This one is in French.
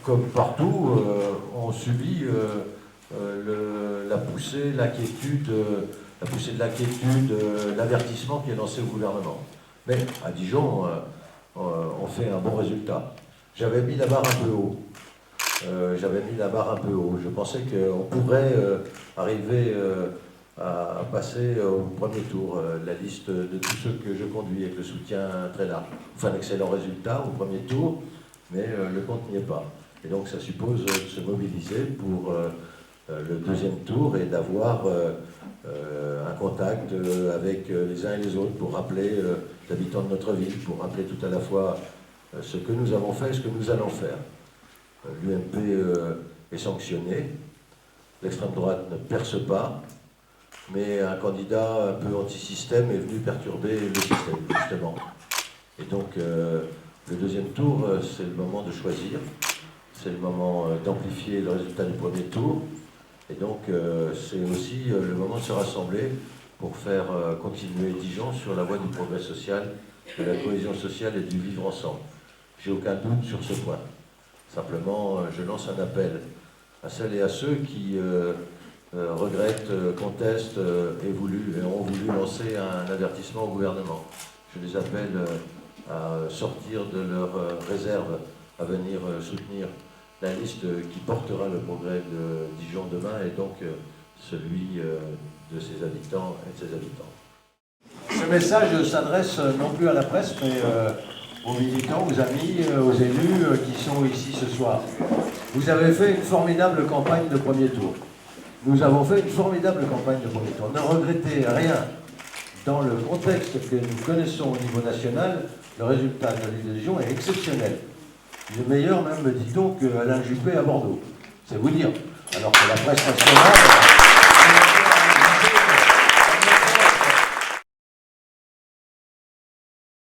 Comme partout, on subit la poussée de l'inquiétude, l'avertissement qui est lancé au gouvernement. Mais à Dijon, on fait un bon résultat. J'avais mis la barre un peu haut. Je pensais qu'on pourrait arriver à passer au premier tour. La liste de tous ceux que je conduis avec le soutien très large. Enfin, un excellent résultat au premier tour, mais le compte n'y est pas. Et donc ça suppose de se mobiliser pour le deuxième tour et d'avoir un contact avec les uns et les autres pour rappeler les habitants de notre ville, pour rappeler tout à la fois ce que nous avons fait et ce que nous allons faire. L'UMP est sanctionné, l'extrême droite ne perce pas, mais un candidat un peu anti-système est venu perturber le système, justement. Et donc le deuxième tour, c'est le moment de choisir. C'est le moment d'amplifier le résultat du premier tour. Et donc, c'est aussi le moment de se rassembler pour faire continuer Dijon sur la voie du progrès social, de la cohésion sociale et du vivre ensemble. J'ai aucun doute sur ce point. Simplement, je lance un appel à celles et à ceux qui regrettent, contestent et ont voulu lancer un avertissement au gouvernement. Je les appelle à sortir de leur réserve, à venir soutenir la liste qui portera le progrès de Dijon demain et donc celui de ses habitants et de ses habitants. Ce message s'adresse non plus à la presse, mais aux militants, aux amis, aux élus qui sont ici ce soir. Vous avez fait une formidable campagne de premier tour. Nous avons fait une formidable campagne de premier tour. Ne regrettez rien. Dans le contexte que nous connaissons au niveau national, le résultat de la ville de Dijon est exceptionnel. Il est meilleur même, dit-on, qu'Alain Juppé à Bordeaux. C'est vous dire. Alors que la presse nationale...